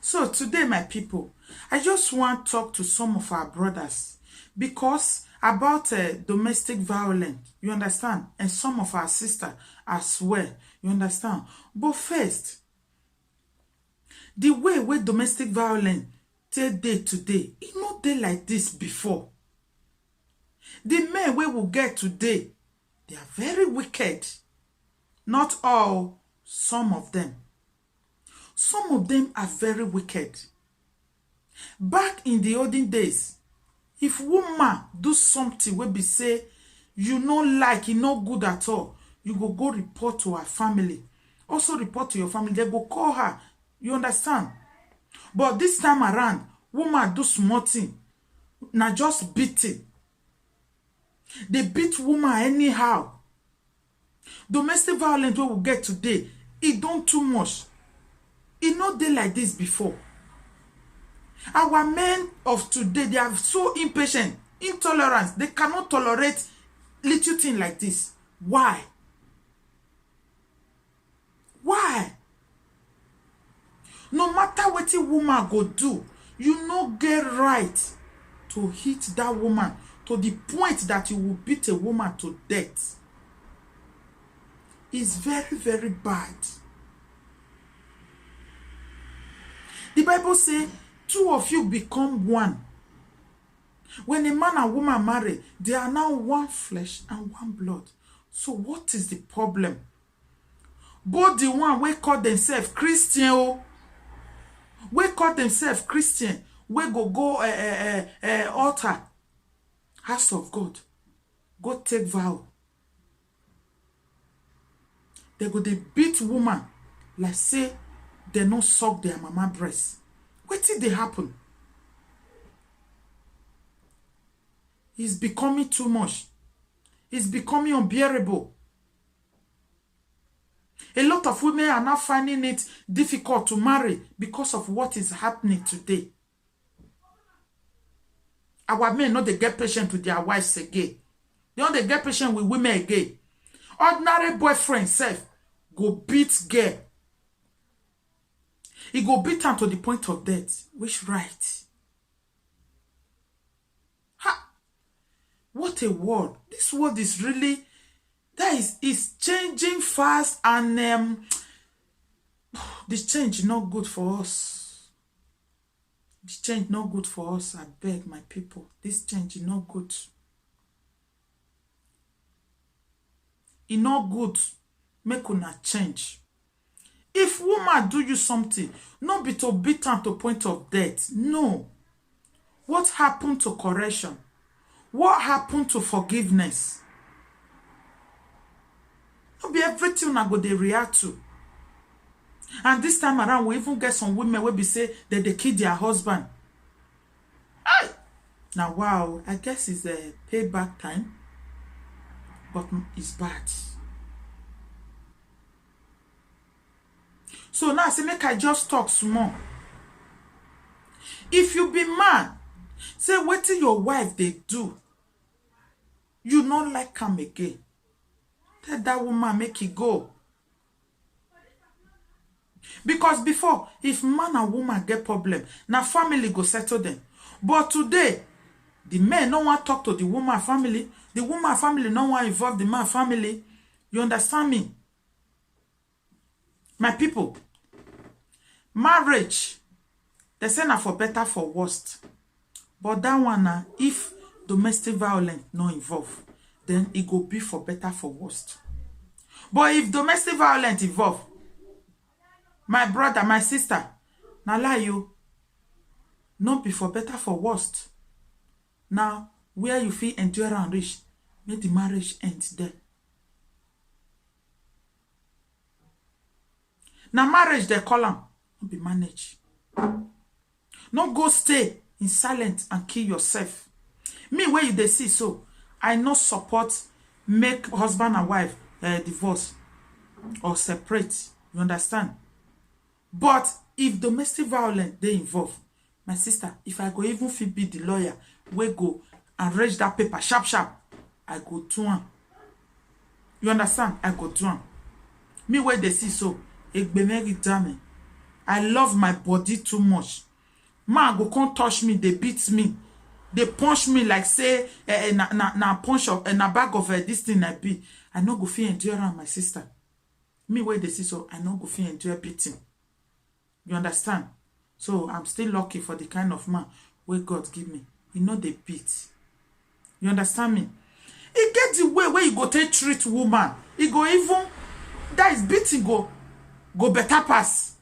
So today, my people, I just want to talk to some of our brothers because about domestic violence, you understand, and some of our sisters as well, you understand. But first, the way with domestic violence take day to day, it not day like this before. The men we will get today, they are very wicked. Not all, some of them. Some of them are very wicked. Back in the olden days, if woman do something wey be say you no like, e no good at all, you go report to her family. Also report to your family. They go call her. You understand? But this time around, woman do small thing. Na just beating. They beat woman anyhow. Domestic violence we will get today, it don't too much. It not dey like this before. Our men of today, they are so impatient, intolerant. They cannot tolerate little thing like this. Why? Why? No matter what a woman go do, you no get right to hit that woman to the point that you will beat a woman to death. It's very, very bad. The Bible says, two of you become one. When a man and woman marry, they are now one flesh and one blood. So what is the problem? Both the one we call themselves Christian, we call themselves Christian, we go altar, house of God, go take vow. They go they beat woman like say they no suck their mama breast. What did they happen? It's becoming too much. It's becoming unbearable. A lot of women are now finding it difficult to marry because of what is happening today. Our men not they get patient with their wives again. They don't they get patient with women again. Ordinary boyfriend self go beat girl. He go beat her to the point of death. Which right? Ha! What a world. This world is really, that is changing fast, and this change not good for us. This change not good for us. I beg my people. This change is not good. It not good. Make una change. If woman do you something, not be to beat her to point of death. No. What happened to correction? What happened to forgiveness? Not be everything I go they react to. And this time around, we even get some women where be say that they kill their husband. Aye. Now, wow, I guess it's a payback time, but it's bad. So now I say, make I just talk small. If you be man, say what your wife they do, you not like come again. Tell that woman make it go. Because before, if man and woman get problem, now family go settle them. But today, the men no want to talk to the woman family. The woman family no want to involve the man family. You understand me? My people, marriage, they say na for better for worst. But that one, if domestic violence no involved, then it go be for better for worst. But if domestic violence involved, my brother, my sister, now lie you, not be for better for worst. Now, where you feel endure and reach, make the marriage end there. Now marriage they call them, not be managed. No go stay in silence and kill yourself. Me where you they see so, I no support make husband and wife divorce or separate. You understand? But if domestic violence they involve, my sister, if I go even fit be the lawyer, we go and arrange that paper sharp, I go to one. You understand? I go to one. Me where they see so, I I love my body too much. Man go come touch me, they beat me. They punch me like say na punch of na bag of this thing I be. I no go feel endure am, my sister. Me where they see so I no go feel endure beating. You understand? So I'm still lucky for the kind of man where God give me. You know they beat. You understand me? It get the way where you go take treat woman. It go even that is beating go better pass.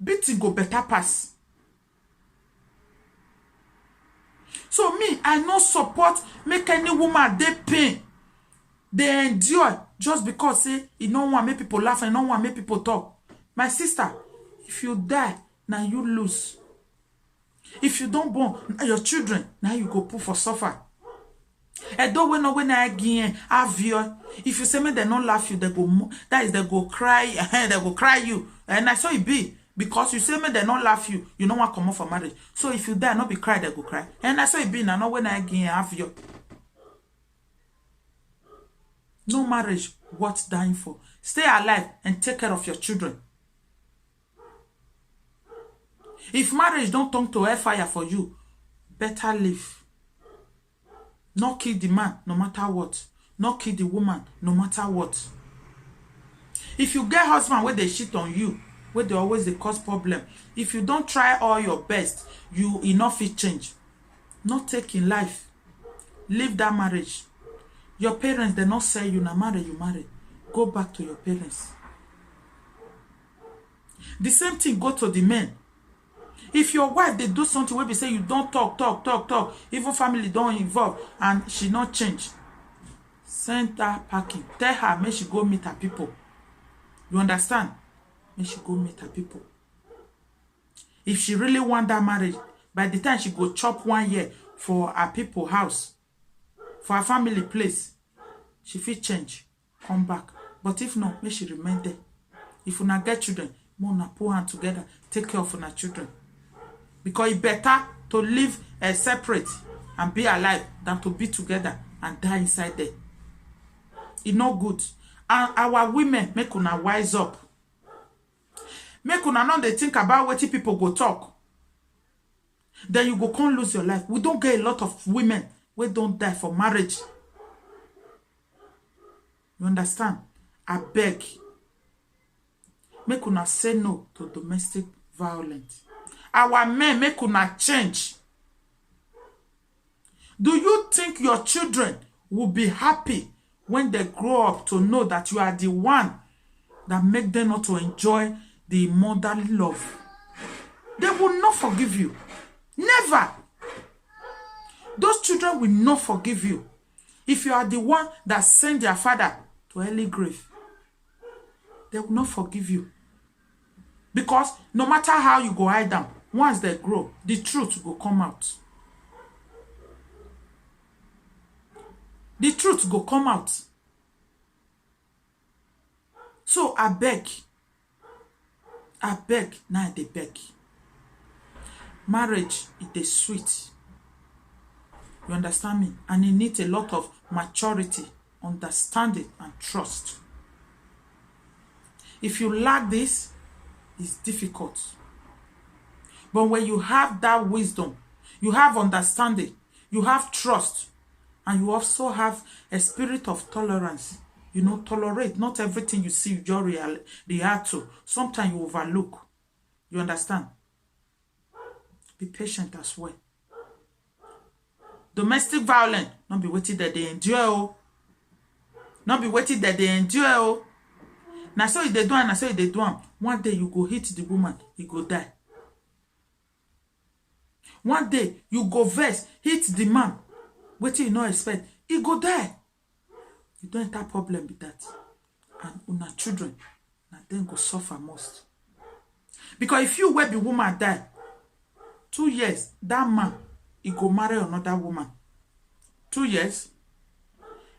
Beating go better pass. So me, I no support make any woman they pain. They endure just because say you don't want make people laugh and don't want make people talk. My sister, if you die, now you lose. If you don't born, your children, now you go put for suffer. And don't when I again have you. If you say me they not laugh you, they go that is they go cry, they go cry you. And I saw it be. Because you say me they not laugh you, you don't want to come out for marriage. So if you die, not be cry, they go cry. And I saw it be now, not when I again have you. No marriage worth dying for. Stay alive and take care of your children. If marriage don't turn to hellfire for you, better live. Not kill the man, no matter what. Not kill the woman, no matter what. If you get husband where they shit on you, where they always they cause problem, if you don't try all your best, you enough it change. Not taking life. Leave that marriage. Your parents, they not say you na marry, you marry. Go back to your parents. The same thing go to the men. If your wife, they do something where they say you don't talk, even family don't involve, and she not change, send her packing. Tell her, make she go meet her people. You understand? Make she go meet her people. If she really want that marriage, by the time she go chop 1 year for her people house, for her family place, she fit change, come back. But if not, make she remain there. If you not get children, more na put hand together, take care of your children. Because it's better to live separate and be alive than to be together and die inside there. It's not good. And our women, make una wise up. Make una know they think about what people go talk. Then you go can't lose your life. We don't get a lot of women who don't die for marriage. You understand? I beg. Make una say no to domestic violence. Our men, make una change. Do you think your children will be happy when they grow up to know that you are the one that make them not to enjoy the motherly love? They will not forgive you. Never. Those children will not forgive you if you are the one that sent their father to early grave. They will not forgive you. Because no matter how you go hide them, once they grow, the truth will come out. The truth will come out. So I beg, now they beg. Marriage is sweet. You understand me? And it needs a lot of maturity, understanding, and trust. If you lack this, it's difficult. But when you have that wisdom, you have understanding, you have trust, and you also have a spirit of tolerance. You know, tolerate. Not everything you see, you just react to. Sometimes you overlook. You understand? Be patient as well. Domestic violence, not be waiting that they endure. Not be waiting that they endure. Now so if they do and now so if they do, one day you go hit the woman, he go die. One day you go vex, hit the man, waiting you not expect, he go die. You don't have problem with that. And una children, now then go suffer most. Because if you where the woman die, 2 years, that man, he go marry another woman. 2 years.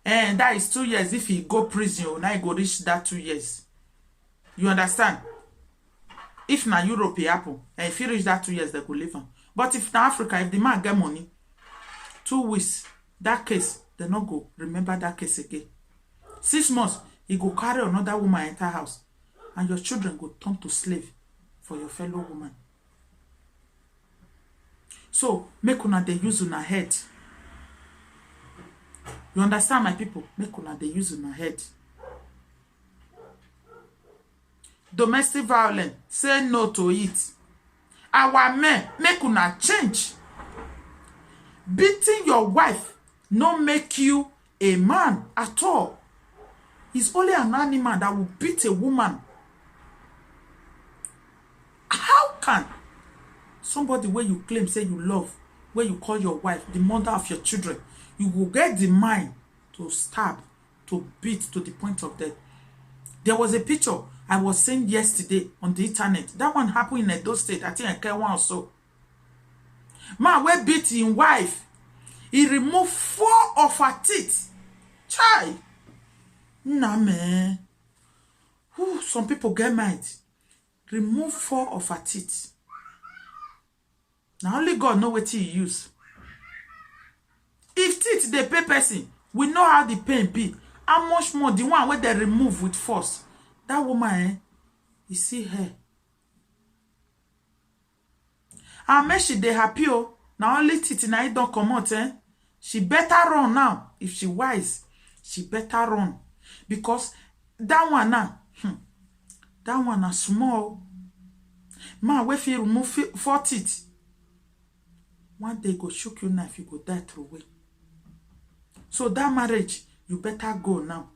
And that is 2 years. If he go prison, now he go reach that 2 years. You understand? If na Europe he happen, and if he reach that 2 years, they go leave him. But if na Africa, if the man get money, 2 weeks, that case, they not go remember that case again. 6 months, he go carry another woman enter house. and your children go turn to slave for your fellow woman. So make una dey use una head. You understand, my people? Make una dey use una head. Domestic violence, say no to it. Our men, make una change. Beating your wife no make you a man at all. It's only an animal that will beat a woman. How can somebody where you claim, say you love, where you call your wife the mother of your children, you will get the mind to stab, to beat to the point of death? There was a picture I was seeing yesterday on the internet. That one happened in Edo State. I think I care one or so. Man, we beat his wife. He removed 4 of her teeth. Chai. Nah, man. Ooh, some people get mad. Remove 4 of her teeth. Now only God know what he use. If teeth they pay person, we know how the pain be. How much more the one where they remove with force. That woman, you see her. And make she dey happy oh. Now only teeth now it don't come out, She better run now. If she wise, she better run. Because that one now, that one is small. Man, if you remove 4 teeth, one day go shook you knife, you go die through away. So that marriage, you better go now.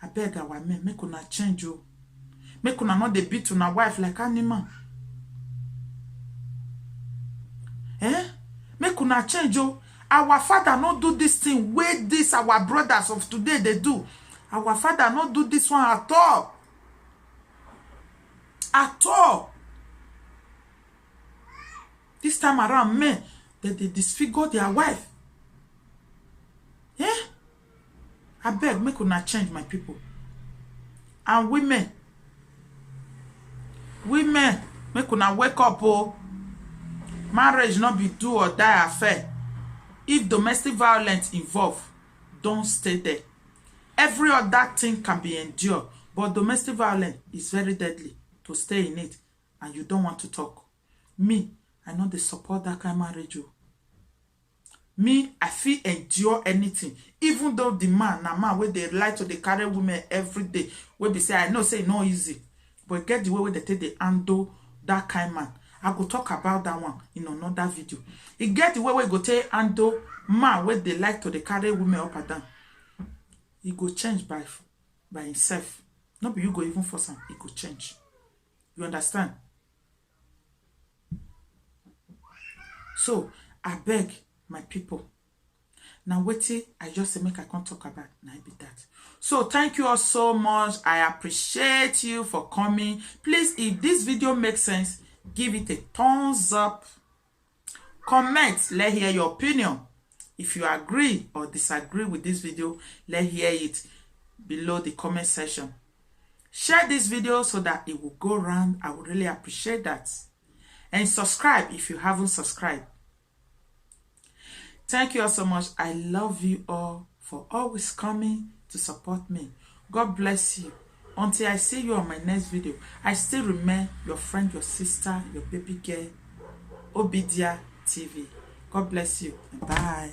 I beg our men, make una change you. Make una not dey beat una wife like animal. Make una change you. Our father not do this thing where this our brothers of today they do. Our father not do this one at all. At all. This time around, men, they disfigure their wife. I beg, make una change, my people. And women, make una wake up, oh. Marriage not be do or die affair. If domestic violence involved, don't stay there. Every other thing can be endured, but domestic violence is very deadly to stay in it, and you don't want to talk. Me, I know they support that kind of marriage. Me, I feel endure anything. Even though the man, where they like to they carry women every day, where they say, I know say no easy, but get the way where they take the handle that kind man. I go talk about that one in another video. It get the way where go take handle man where they like to they carry women up and down. He go change by himself. Not be you go even force him. He go change. You understand? So I beg my people. Now wait, I just say make I can't talk about now be that. So thank you all so much. I appreciate you for coming. Please, if this video makes sense, give it a thumbs up. Comment, let hear your opinion. If you agree or disagree with this video, let hear it below the comment section. Share this video so that it will go around. I would really appreciate that. And subscribe if you haven't subscribed. Thank you all so much. I love you all for always coming to support me. God bless you. Until I see you on my next video, I still remain your friend, your sister, your baby girl, Obidia TV. God bless you. Bye.